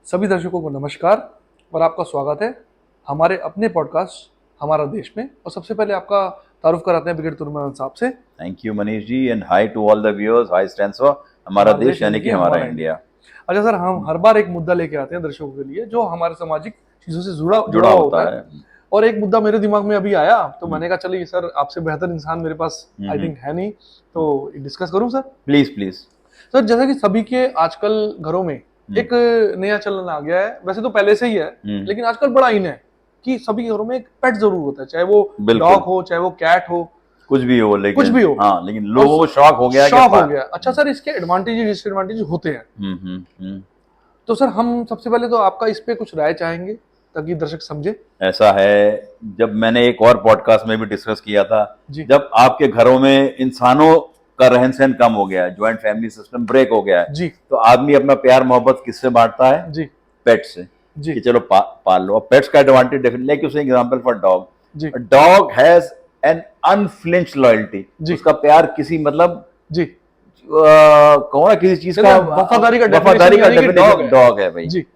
सभी दर्शकों को नमस्कार और आपका स्वागत है हमारे अपने पॉडकास्ट हमारा देश में। और सबसे पहले आपका तारुफ कराते हैं ब्रिगेड तुर्मन साहब से। Thank you Manish ji and hi to all the viewers. Hi stands for हमारा देश यानी कि हमारा इंडिया। अच्छा सर, हम हर बार एक मुद्दा लेके आते हैं दर्शकों के लिए जो हमारे सामाजिक चीजों से जुड़ा होता है। और एक मुद्दा मेरे दिमाग में अभी आया तो मैंने कहा चलिए सर, आपसे बेहतर इंसान मेरे पास आई थिंक है नहीं, तो डिस्कस करूं सर? प्लीज प्लीज सर, जैसा कि सभी के आजकल घरों में एक नया चलन आ गया है, वैसे तो पहले से ही है लेकिन आजकल बड़ा इन है कि सभी घरों में एक पेट जरूर होता है, चाहे वो डॉग हो चाहे वो कैट हो, कुछ भी हो, लेकिन कुछ भी हो। हाँ, लेकिन लोगों को शौक हो गया। अच्छा सर, इसके एडवांटेज डिसएडवांटेज होते हैं। तो सर, हम सबसे पहले तो आपका इस पे कुछ राय चाहेंगे ताकि दर्शक समझे। ऐसा है, जब मैंने एक और पॉडकास्ट में भी डिस्कस किया था, जब आपके घरों में इंसानों का रहन सहन कम हो गया है, ज्वाइंट फैमिली सिस्टम ब्रेक हो गया है जी, तो आदमी अपना प्यार मोहब्बत किससे बांटता है? जी, पेट से जी। कि चलो पाल लो। और पेट्स का advantage definitely, like using example for dog, dog has an unflinched loyalty. उसका प्यार किसी मतलब जी कहो ना किसी चीज का वफादारी का डेफिनेशन डॉग है भाई जी।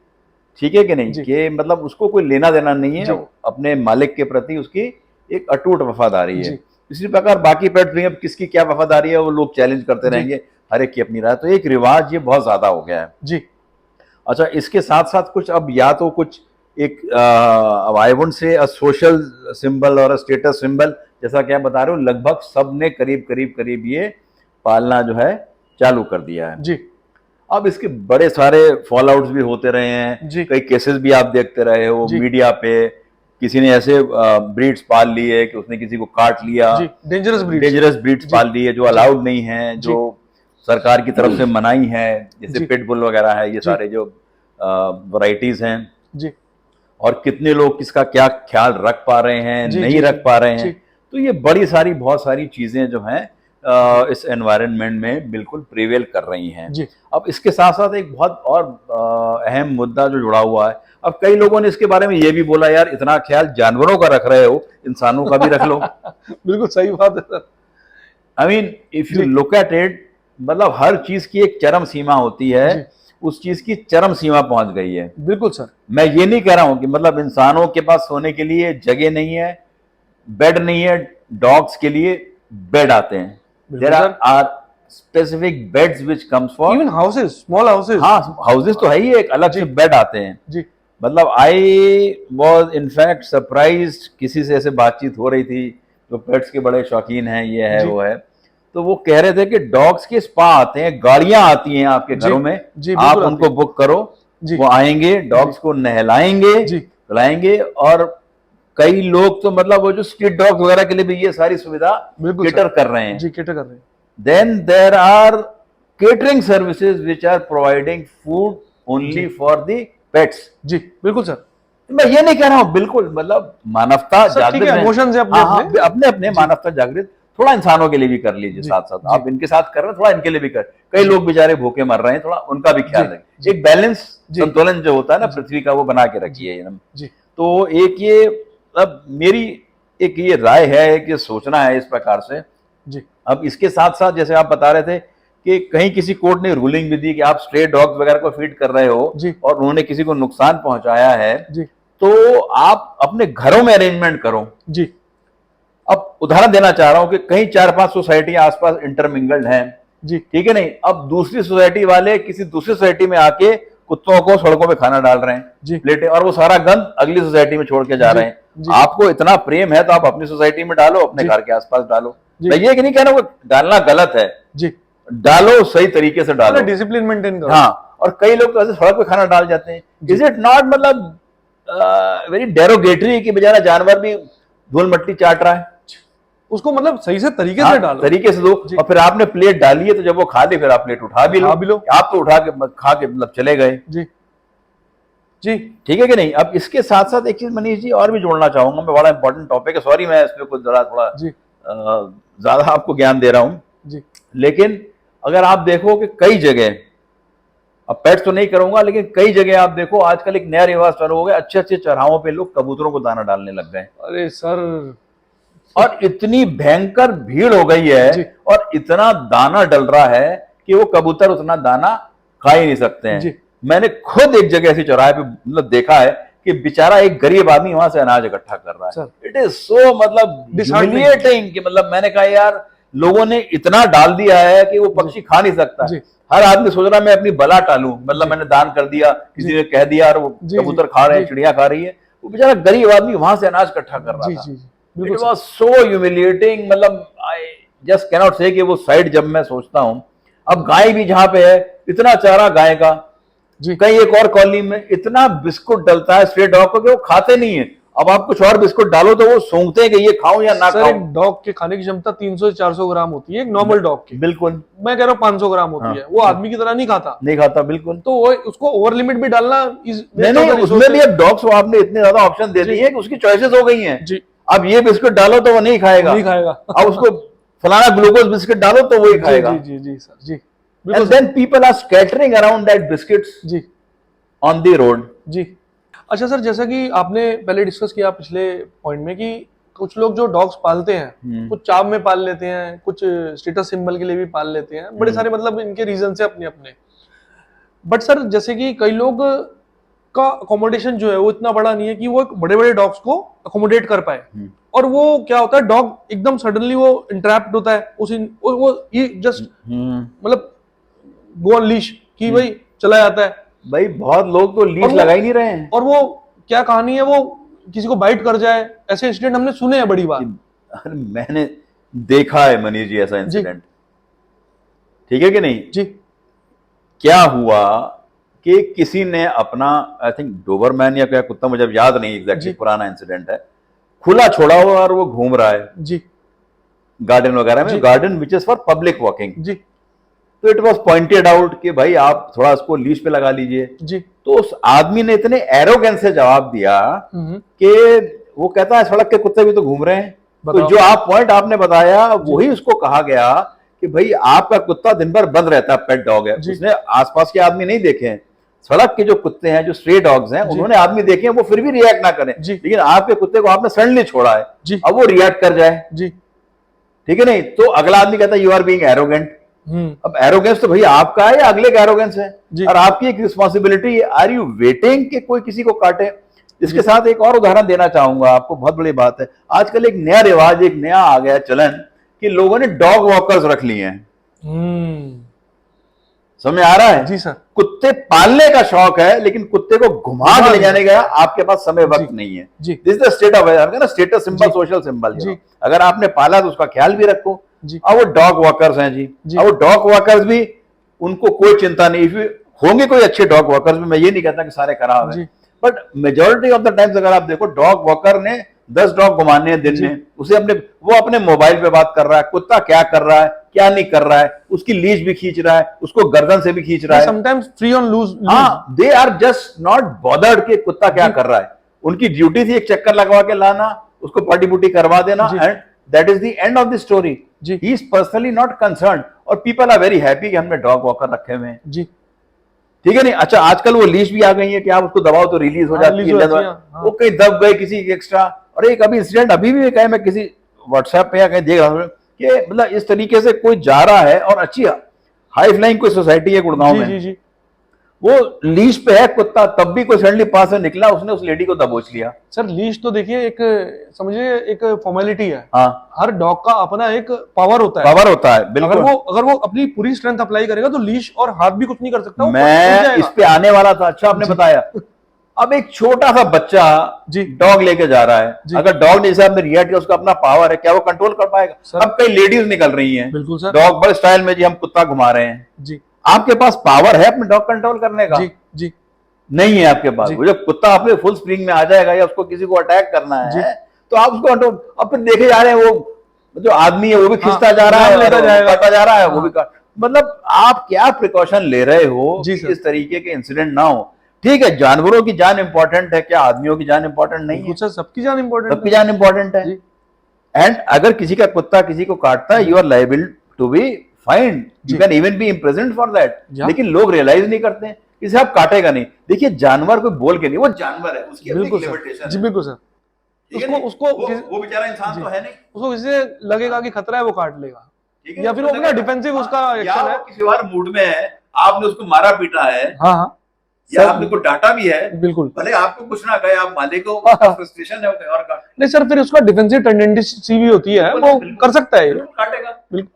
ठीक है कि नहीं? कि मतलब उसको कोई लेना देना नहीं है, अपने मालिक के प्रति उसकी एक अटूट वफादारी है। इसी प्रकार बाकी पेट भी, अब किसकी क्या वफादारी है वो लोग चैलेंज करते रहेंगे, हर एक की अपनी राय। तो एक रिवाज ये बहुत ज्यादा हो गया है जी। अच्छा, इसके साथ साथ कुछ अब या तो कुछ एक I would say social symbol और स्टेटस सिंबल, जैसा कि आप बता रहे हो, लगभग सब ने करीब करीब ये पालना जो है चालू कर दिया है जी। अब इसके बड़े सारे फॉल आउट्स भी होते रहे हैं, कई केसेस भी आप देखते रहे हो मीडिया पे। किसी ने ऐसे ब्रीड्स पाल लिए कि उसने किसी को काट लिया, डेंजरस ब्रीड्स पाल लिए जो अलाउड नहीं है, जो सरकार की तरफ से मनाही है, जैसे पिटबुल वगैरह है, ये सारे जो वैरायटीज हैं जी। और कितने लोग किसका क्या ख्याल रख पा रहे हैं, नहीं रख पा रहे हैं। तो ये बहुत सारी चीजें जो हैं इस एनवायरनमेंट में बिल्कुल प्रिवेल कर रही हैं जी। अब इसके साथ साथ एक बहुत और अहम मुद्दा जो जुड़ा हुआ है, अब कई लोगों ने इसके बारे में ये भी बोला, यार इतना ख्याल जानवरों का रख रहे हो, इंसानों का भी रख लो। बिल्कुल सही बात है sir. I mean if you look at it, मतलब हर चीज की एक चरम सीमा होती है, उस चीज की चरम सीमा पहुंच गई है। बिल्कुल सर। मैं ये नहीं कह रहा हूं कि मतलब इंसानों के पास सोने के लिए जगह नहीं है, बेड नहीं है, डॉग्स के लिए बेड आते हैं। There are specific beds which comes for even houses, small houses। हाँ, हाउसेस तो है ही, एक अलग से बेड आते हैं जी। मतलब I was in fact surprised, किसी से ऐसे बातचीत हो रही थी जो पेट्स के बड़े शौकीन हैं, ये है वो है, तो वो कह रहे थे कि डॉग्स के स्पा आते हैं, गाड़ियां आती हैं आपके घरों में, आप उनको बुक करो, वो आएंगे, डॉग्स को नहलाएंगे, खिलाएंगे। और कई लोग तो मतलब वो जो स्ट्रीट डॉग वगैरह के लिए भी ये सारी सुविधा केटर कर रहे हैं जी, केटर कर रहे हैं। Then there are catering services which are providing food only for the pets जी। बिल्कुल सर, मैं ये नहीं कह रहा हूं, बिल्कुल मतलब मानवता जागृत है, इमोशंस है अपने मानवता जागृत, थोड़ा इंसानों के लिए भी कर लीजिए, साथ साथ आप इनके साथ कर रहे हैं, थोड़ा इनके लिए भी कर। कई लोग बेचारे भूखे मर रहे हैं, थोड़ा उनका भी ख्याल रखें, एक बैलेंस संतुलन जो होता है ना पृथ्वी का, वो बना के रखिए जी। तो एक ये अब मेरी एक ये राय है कि सोचना है इस प्रकार से जी। अब इसके साथ साथ जैसे आप बता रहे थे कि कहीं किसी कोर्ट ने रूलिंग भी दी कि आप स्ट्रे डॉग्स वगैरह को फीड कर रहे हो जी, और उन्होंने किसी को नुकसान पहुंचाया है जी, तो आप अपने घरों में अरेंजमेंट करो जी। अब उदाहरण देना चाह रहा हूं कि कहीं 4-5 सोसाइटी आसपास इंटरमिंगल्ड हैं जी, ठीक है नहीं, अब दूसरी सोसाइटी वाले किसी दूसरी सोसाइटी में आके कुत्तों को सड़कों पे खाना डाल रहे हैं प्लेटें, और वो सारा गंद अगली सोसाइटी में छोड़ के जा रहे हैं। आपको इतना प्रेम है तो आप अपनी सोसाइटी में डालो, अपने घर के आसपास डालो। मैं ये नहीं कह रहा हूं डालना गलत है जी, डालो, सही तरीके से डालो, डिसिप्लिन मेंटेन करो। हाँ, और कई लोग तो ऐसे सड़क पे खाना डाल जाते हैं। इज इट नॉट मतलब वेरी डेरोगेटरी कि बेचारा जानवर भी धूल मट्टी चाट रहा है, उसको मतलब सही से तरीके से डालो, तरीके से दो। और फिर आपने प्लेट डाली है तो जब वो खा ले फिर आप प्लेट उठा भी लो। आप तो उठा के खा के मतलब चले गए जी जी, ठीक है कि नहीं। अब इसके साथ साथ एक चीज मनीष जी और भी जोड़ना चाहूंगा, मैं, बड़ा इंपॉर्टेंट टॉपिक है, सॉरी मैं इसमें कुछ जरा थोड़ा ज्यादा आपको ज्ञान दे रहा हूं जी, लेकिन अगर आप देखो कि कई जगह, अब पेट्स तो नहीं करूंगा, लेकिन कई जगह आप देखो आजकल एक नया रिवाज चालू हो गया, अच्छे अच्छे चौराहों पे लोग कबूतरों को दाना डालने लग गए। अरे सर, और इतनी भयंकर भीड़ हो गई है और इतना दाना डल रहा है कि वो कबूतर उतना दाना खा ही नहीं सकते हैं। मैंने खुद एक जगह ऐसी चौराहे पे मतलब देखा है कि बेचारा एक गरीब आदमी वहां से अनाज इकट्ठा कर रहा है। इट इज सो मतलब ह्यूमिलिएटिंग कि मतलब मैंने कहा यार लोगों ने इतना डाल दिया है कि वो पक्षी खा नहीं सकता। हर आदमी सोच रहा मैं अपनी बला टालूं, मतलब मैंने दान कर दिया, किसी ने कह दिया और वो कबूतर खा रहे हैं, चिड़िया खा रही है, वो बेचारा गरीब आदमी वहां से अनाज इकट्ठा कर रहा था। इट वाज सो ह्यूमिलिएटिंग, मतलब आई जस्ट कैनॉट से कि वो साइड जब मैं सोचता हूं, अब गाय भी जहां पे है इतना चारा गाय का, कहीं एक और कॉलोनी में इतना बिस्कुट डलता है स्ट्रे डॉग को कि वो खाते नहीं है। अब आप कुछ और बिस्कुट डालो तो वो सूंघते हैं कि ये खाऊं या ना खाऊं। एक डॉग के खाने की क्षमता 300 से 400 ग्राम होती है, एक नॉर्मल डॉग की। बिल्कुल, मैं कह रहा हूँ 500 ग्राम होती है। वो आदमी की तरह नहीं खाता बिल्कुल। तो वो उसको ओवर लिमिट भी डालना नहीं, उसमें भी अब डॉग्स को आपने इतने ज्यादा ऑप्शन दे दिए हैं कि उसकी चॉइसेस हो गई हैं। अब ये बिस्कुट डालो तो वो नहीं खाएगा, अब उसको फलाना ग्लूकोज बिस्किट डालो तो वही खाएगा। जी सर जी। And then people are scattering around that biscuits जी on the road। जी। अच्छा सर, जैसा कि आपने पहले डिस्कस किया पिछले पॉइंट में कि कुछ लोग जो डॉग्स पालते हैं, कुछ चाव में पाल लेते हैं, कुछ स्टेटस सिंबल के लिए भी पाल लेते हैं, बड़े सारे मतलब इनके रीजन से अपने अपने। बट सर जैसे कि कई लोग का अकोमोडेशन जो है वो इतना बड़ा नहीं है कि वो बड़े बड़े डॉग्स को अकोमोडेट कर पाए, और वो क्या होता है डॉग एकदम सडनली वो इंट्रैप्ट होता है वो जस्ट मतलब गो ऑन लीश कि भाई चला जाता है। भाई बहुत लोग तो लीश लगा ही नहीं रहे हैं। और वो क्या कहानी है, वो किसी को बाइट कर जाए, ऐसे इंसिडेंट हमने सुने हैं बड़ी बार। मैंने देखा है मनीष जी ऐसा इंसिडेंट, ठीक है कि नहीं जी। क्या हुआ कि किसी ने अपना आई थिंक डोबरमैन या क्या कुत्ता, मुझे याद नहीं एग्जैक्टली, पुराना इंसिडेंट है, खुला छोड़ा हुआ और वो घूम रहा है जी गार्डन वगैरह में, garden which is for public walking जी। तो इट वाज पॉइंटेड आउट कि भाई आप थोड़ा उसको लीश पे लगा लीजिए जी। तो उस आदमी ने इतने एरोगेंस से जवाब दिया कि वो कहता है सड़क के कुत्ते भी तो घूम रहे हैं। तो जो आप पॉइंट आपने बताया वही उसको कहा गया कि भाई आपका कुत्ता दिन भर बंद रहता है, पेट डॉग है, उसने आसपास के आदमी नहीं देखे हैं, सड़क के जो कुत्ते हैं जो स्ट्रे डॉग्स हैं उन्होंने आदमी देखे हैं, वो फिर भी रिएक्ट ना करें, लेकिन आपके कुत्ते को आपने सडनली छोड़ा है, अब वो रिएक्ट कर जाए, ठीक है नहीं, तो अगला आदमी कहता है यू आर बीइंग एरोगेंट। अब एरोगेंस तो भैया आपका है या अगले का एरोगेंस है, और आपकी एक रिस्पॉन्सिबिलिटी है, आर यू वेटिंग कि कोई किसी को काटे। इसके साथ एक और उदाहरण देना चाहूंगा आपको, बहुत बड़ी बात है, आजकल एक नया रिवाज, एक नया आ गया चलन कि लोगों ने डॉग वॉकर्स रख लिए हैं। समझ आ रहा है जी सर। कुत्ते पालने का शौक है लेकिन कुत्ते को घुमा के ले जाने का आपके पास समय वक्त नहीं है। This is the state of ना, स्टेटस सिंबल, सोशल सिंबल। अगर आपने पाला तो उसका ख्याल भी रखो। अब वो डॉग वॉकर्स हैं जी, अब वो डॉग वॉकर्स भी उनको कोई चिंता नहीं, होंगे कोई अच्छे डॉग वॉकर्स भी, मैं ये नहीं कहता कि सारे खराब हैं, but majority of the times अगर आप देखो डॉग वॉकर ने 10 डॉग घुमाने हैं दिन में, उसे वो अपने मोबाइल पे बात कर रहा है, कुत्ता क्या कर रहा है क्या नहीं कर रहा है, उसकी लीज भी खींच रहा है, उसको गर्दन से भी खींच रहा है, समटाइम्स फ्री ऑन लूज। हाँ, they are just not bothered कि कुत्ता क्या कर रहा है। उनकी ड्यूटी थी एक चक्कर लगवा के लाना, उसको पॉटी पुटी करवा देना, and that is the end of the story. He is personally not concerned, और पीपल आर वेरी हैप्पी कि हमने डॉग वॉकर रखे हुए हैं जी, ठीक है नहीं। अच्छा, आजकल वो लीश भी आ गई है कि आप उसको दबाओ तो रिलीज हो जाती है, वो कहीं दब गए किसी एक्स्ट्रा। और एक अभी इंसिडेंट अभी भी कहे, मैं किसी व्हाट्सएप पे या कहीं देख रहा हूँ कि मतलब इस तरीके से कोई जा रहा है और अच्छी हाई फ्लाइंग कोई सोसाइटी है गुड़गांव में, जी। वो लीश पे है कुत्ता, तब भी कोई सडनली पास से निकला, उसने उस लेडी को दबोच लिया। सर लीश तो देखिए एक समझिए एक फॉर्मेलिटी है। हाँ, हर डॉग का अपना एक पावर होता है, बिल्कुल। अगर वो अपनी पूरी स्ट्रेंथ अप्लाई करेगा तो लीश और हाथ भी कुछ नहीं कर सकता। मैं इस पे आने वाला था, अच्छा आपने बताया। अब एक छोटा सा बच्चा डॉग लेके जा रहा है, अगर डॉग ने जैसे रिएक्ट किया, उसका अपना पावर है, क्या वो कंट्रोल कर पाएगा? अब कई लेडीज निकल रही हैं, बिल्कुल सर, डॉग बड़े स्टाइल में जी हम कुत्ता घुमा रहे हैं जी, आपके पास पावर है अपने डॉग कंट्रोल करने का? जी नहीं है आपके पास। वो जब कुत्ता अपने फुल स्प्रिंग में आ जाएगा या उसको किसी को अटैक करना है तो आप उसको कंट्रोल, अब फिर देखे जा रहे हैं वो जो आदमी है वो भी खिंचता जा रहा है, काटता जा रहा है, वो भी मतलब आप क्या प्रिकॉशन ले रहे हो इस तरीके के इंसिडेंट ना हो। ठीक है, जानवरों की जान इंपॉर्टेंट है, क्या आदमियों की जान इंपॉर्टेंट नहीं है? सर सबकी जान इंपॉर्टेंट, सबकी जान इंपॉर्टेंट है। एंड अगर किसी का कुत्ता किसी को काटता है, you are liable to be fined, you can even be imprisoned for that. लेकिन लोग रियलाइज नहीं करते, इसे आप काटेगा नहीं। देखिए जानवर कोई बोल के नहीं, वो जानवर है, उसकी अपनी लिमिटेशन है। जी बिल्कुल सर। उसको वो बेचारा इंसान तो है नहीं, उसको किसी लगेगा कि खतरा है वो काट लेगा, या फिर वो अपना डिफेंसिव उसका एक्शन है, किसी और मूड में है, आपने उसको मारा पीटा है, हाँ, या आपने को डाटा भी है, बिल्कुल, भले आपको कुछ ना कहे, आप मालिक को फ्रस्ट्रेशन है और का नहीं सर, फिर उसका डिफेंसिव टेंडेंसी भी होती है, वो कर सकता है, काटेगा।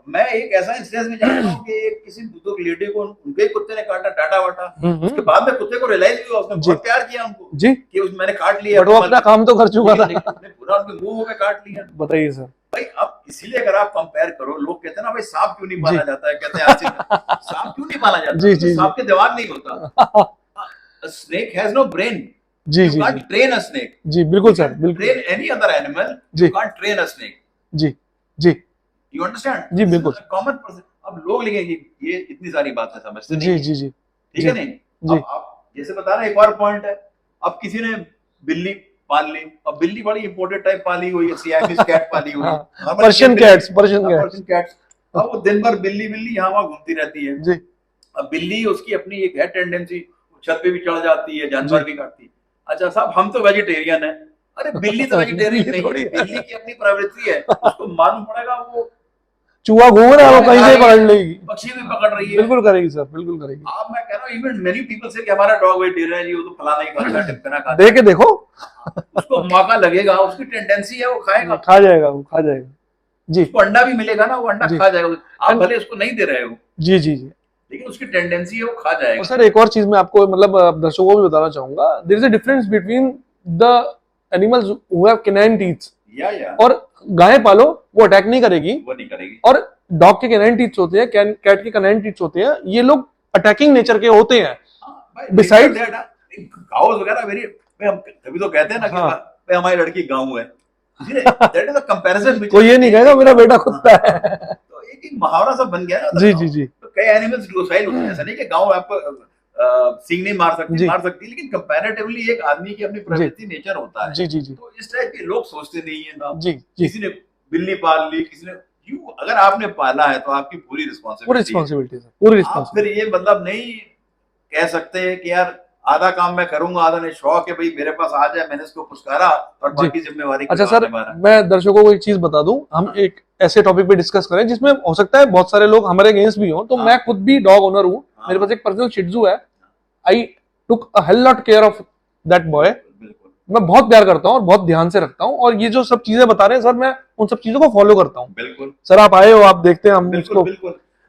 मैं एक ऐसा इंसिडेंस में जानता हूँ कि किसी बुजुर्ग लेडी को उनके कुत्ते ने काटा, डाटा वाटा, उसके बाद में कुत्ते को रियलाइज हुआ, उसने बहुत प्यार किया उनको जी कि मैंने काट लिया, बट वो अपना काम तो कर चुका था, पूरा उनके मुंह में काट लिया। बताइए सर। भाई अब इसीलिए अगर आप कंपेयर करो, लोग कहते हैं ना भाई सांप क्यों नहीं पाला जाता है, कहते हैं सांप क्यों नहीं पाला जाता, जी जी, सांप के दिमाग नहीं होता। A snake has no brain. Ji you ji, can't train a snake. जी बिल्कुल सर, बिल्कुल। Train any other animal. Ji, you can't train a snake. Ji ji, You understand? जी बिल्कुल। Common person. अब लोग लिखेंगे ये इतनी सारी बातें समझते नहीं। जी जी जी, ठीक है नहीं? जी। अब आप जैसे बता रहे, एक और पॉइंट है, अब किसी ने बिल्ली पाल ली, अब बिल्ली बड़ी इंपोर्टेड टाइप पाली हुई है, सियामीज कैट पाली हुई है, पर्शियन कैट्स, अब वो दिन भर बिल्ली यहाँ वहाँ घूमती रहती है। जी। अब बिल्ली उसकी अपनी एक है टेंडेंसी, छत पे भी चढ़ जाती है, जानवर भी काटती है। अच्छा साहब, हम तो वेजिटेरियन है, अरे बिल्ली तो वेजिटेरियन नहीं है, बिल्ली की अपनी प्रवृत्ति है, उसको मालूम पड़ेगा वो चूहा घूम रहा है, वो कहीं से पकड़ लेगी, पक्षी भी पकड़ रही है। बिल्कुल करेगी सर, बिल्कुल करेगी। आप, मैं कह रहा हूँ इवन मेनी पीपल से कि हमारा डॉग वेजिटेरियन है जी, वो तो फलाना ही खाता है, टिपकना खाता है, देख के देखो, उसको मौका लगेगा, उसकी टेंडेंसी है, वो खाएगा, खा जाएगा, वो खा जाएगा जी। उसको अंडा भी मिलेगा ना, वो अंडा खा जाएगा, आप भले उसको नहीं दे रहे हो, जी जी जी, लेकिन उसकी टेंडेंसी है, वो खा जाएगा। और सर एक और चीज मैं आपको मतलब दर्शकों को भी बताना चाहूंगा, there is a difference between the animals who have canine teeths, या और गाय पालो वो अटैक नहीं करेगी, वो नहीं करेगी, और डॉग के कैनाइन टीथ्स होते हैं, कैट के कैनाइन टीथ्स होते हैं, ये लोग अटैकिंग नेचर के होते हैं। बिसाइड गाँव वगैरह वेरी, तभी तो कहते हैं ना कि हमारी लड़की गाँव है, दैट इज अ कंपैरिजन। कोई ये नहीं कहेगा मेरा बेटा कुत्ता है, तो एक मुहावरा सा बन गया ना। जी जी जी, कई एनिमल्स डोसाइल होते हैं, ऐसा नहीं कि गांव आपको सींग नहीं मार सकती, लेकिन कंपैरेटिवली एक आदमी की अपनी प्रवृत्ति नेचर होता है। जी जी जी, तो इस टाइप के लोग सोचते नहीं है ना। जी जी, किसी ने बिल्ली पाल ली, किसी ने अगर आपने पाला है तो आपकी पूरी रिस्पॉन्सिबिलिटी है, पूरी रिस्पॉन्सिबिलिटी। फिर ये मतलब नहीं कह सकते कि यार आधा काम मैं करूंगा, आधा नहीं, शौक है भाई मेरे पास आ जाए, मैंने इसको पुचकारा और बाकी जिम्मेवारी। अच्छा सर, मैं दर्शकों को एक चीज बता दूं, हम एक ऐसे टॉपिक पे डिस्कस करें जिसमें हो सकता है बहुत सारे लोग हमारे अगेंस्ट भी हों, तो मैं खुद भी डॉग ओनर हूं, मेरे पास एक पर्सनल शिट्जू है, I took a hell lot care of that boy, मैं बहुत प्यार करता हूँ और बहुत ध्यान से रखता हूँ, और ये जो सब चीजें बता रहे हैं सर, मैं उन सब चीजों को फॉलो करता हूँ। बिल्कुल सर, आप आए हो, आप देखते हैं, हम उसको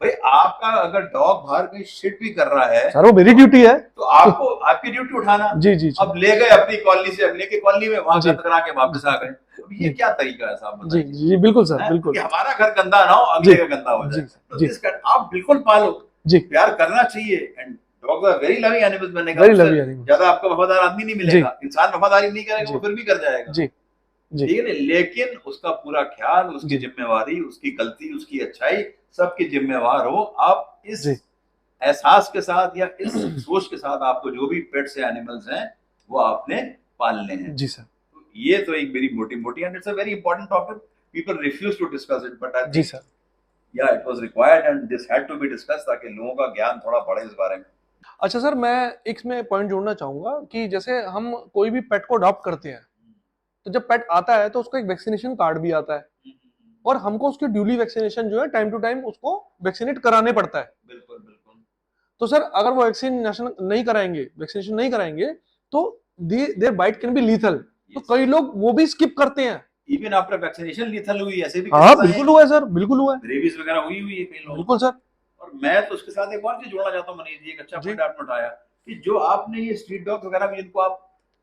भाई आपका अगर डॉग बाहर कहीं शिट भी कर रहा है सर, वो मेरी ड्यूटी है, तो आपको आपकी ड्यूटी उठाना। जी जी, अब ले गए अपनी कॉलोनी से, अगले की कॉलोनी में वहां गंद करा के वापस आ गए, ये क्या तरीका है साहब? जी जी बिल्कुल सर, बिल्कुल। हमारा घर गंदा ना हो, अगले का गंदा हो जाए, आप बिल्कुल पालो जी, प्यार करना चाहिए। And dog are very loving animals, बनने का ज्यादा आपका वफादार आदमी नहीं मिलेगा, इंसान वफादारी नहीं करेगा वो फिर भी कर जाएगा जी, ठीक है, लेकिन उसका पूरा ख्याल, उसकी जिम्मेवारी, उसकी गलती, उसकी अच्छाई सबकी जिम्मेवार हो आप। इस एहसास के साथ या इस सोच के साथ आपको जो भी पेट्स या एनिमल्स हैं वो आपने पालने हैं जी सर। तो ये तो एक वेरी मोटी and it's a very important topic, people refuse to discuss it, but I जी sir yeah it was required and this had to be discussed ताकि लोगों का ज्ञान थोड़ा बढ़े इस बारे में। अच्छा सर, मैं एक इसमें पॉइंट जोड़ना चाहूंगा कि जैसे हम कोई भी पेट को अडॉप्ट करते हैं, तो जब पेट आता है तो उसको एक वैक्सीनेशन कार्ड भी आता है, और हमको उसकी ड्यूली वैक्सीनेशन जो है टाइम टू टाइम उसको वैक्सीनेट कराने पड़ता है। बिल्कुल बिल्कुल। तो सर अगर वो वैक्सीनेशन नहीं कराएंगे तो their bite can be lethal, तो कई लोग वो भी स्किप करते हैं। इवन आफ्टर वैक्सीनेशन लीथल हुई, ऐसे भी हाँ बिल्कुल हुआ है सर, बिल्कुल हुआ है, रेबीज वगैरह हुई है कई लोग। बिल्कुल सर। और मैं तो उसके साथ एक और चीज जोड़ना चाहता हूँ मनीष जी, एक अच्छा पॉइंट आपने उठाया कि जो आपने ये स्ट्रीट डॉग वगैरह भी जिनको आप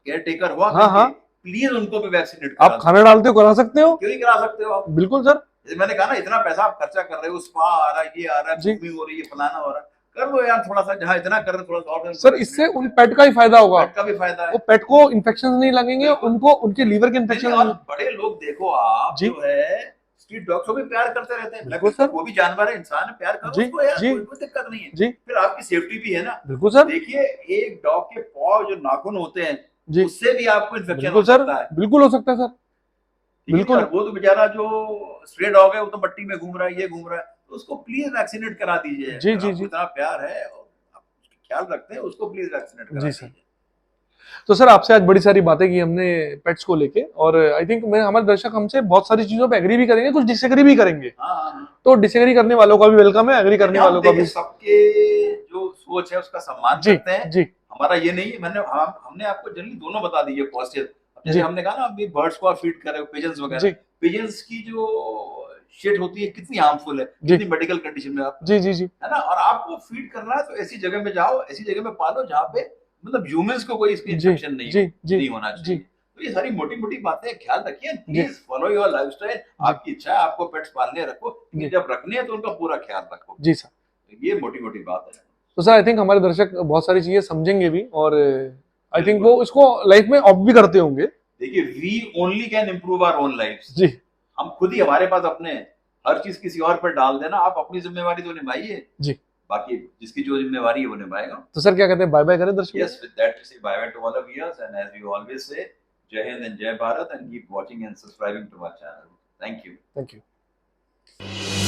केयर टेकर हुआ, हाँ प्लीज उनको भी वैक्सीनेट करा। आप खाना डालते हो, करा सकते हो, क्यों नहीं करा सकते हो आप? बिल्कुल सर। जैसे मैंने कहा ना, इतना पैसा आप खर्चा कर रहे हो, स्पा आ रहा है, ये आ रहा है, ग्रूमिंग हो रही है, फलाना हो रहा है, कर लो यार थोड़ा सा, जहाँ इतना कर रहे थोड़ा सा और सर, इससे उन पेट का ही फायदा होगा, पेट का भी फायदा है, वो पेट को इन्फेक्शन नहीं लगेंगे, उनको उनके लीवर के इन्फेक्शन। और बड़े लोग देखो आप जो है स्ट्रीट डॉग्स को भी प्यार करते रहते हैं, बिल्कुल सर, वो भी जानवर है, इंसान है, प्यार करो उसको यार, कोई दिक्कत नहीं है जी। फिर आपकी सेफ्टी भी है ना। बिल्कुल सर। देखिए एक डॉग के पांव जो नाखून होते हैं जी, उससे भी आपको इन्फेक्शन हो सकता है। बिल्कुल हो सकता है सर, बिल्कुल। वो तो बेचारा जो स्ट्रे डॉग है वो तो मट्टी में घूम रहा है, ये घूम रहा है, तो उसको प्लीज वैक्सीनेट करा दीजिए। जी जी जी, इतना प्यार है और ख्याल रखते हैं, उसको प्लीज वैक्सीनेट करा दीजिए। तो सर आपसे आज बड़ी सारी बातें की हमने पेट्स को लेके, और आई थिंक मैं हमारे दर्शक हमसे बहुत सारी चीजों पे एग्री भी करेंगे, कुछ डिसएग्री भी करेंगे। तो डिसएग्री करने वालों का भी वेलकम है, एग्री करने वालों का भी। सबके जो सोच है उसका सम्मान करते हैं जी। हमारा ये नहीं है, हमने आपको जनरली दोनों बता दीजिए पॉजिटिव। जैसे हमने कहा ना अभी बर्ड्स को आप फीड कर रहे हो, पिजन्स वगैरह, पिजन्स की जो शिट होती है कितनी हार्मफुल है, कितनी मेडिकल कंडीशन में आप, जी जी जी, है ना। और आपको फीड करना है तो ऐसी जगह में जाओ, ऐसी जगह में पालो जहाँ पे मतलब ह्यूमंस को कोई इसकी इन्फेक्शन नहीं होना चाहिए। तो ये सारी मोटी मोटी बातें ख्याल रखिए, प्लीज फॉलो योर लाइफस्टाइल। आपकी इच्छा है आपको पेट्स पालने रखो, जब रखने हैं तो उनका पूरा ख्याल रखो। जी सर, तो ये मोटी मोटी बात है। तो सर आई थिंक हमारे दर्शक बहुत सारी चीजें समझेंगे भी, और आई थिंक वो इसको लाइफ में ऑप्ट भी करते होंगे। देखिए, we only can improve our own life. जी, हम खुद ही, हमारे पास अपने हर चीज किसी और पर डाल देना, आप अपनी जिम्मेवारी तो निभाइए जी, बाकी जिसकी जो जिम्मेवारी है वो निभाएगा। तो सर क्या कहते हैं, बाय बाय करें दर्शकों? Yes, with that, say bye bye to all of you, and as we always say, Jai Hind and Jai Bharat, and keep watching and subscribing to our channel. Thank you. Thank you.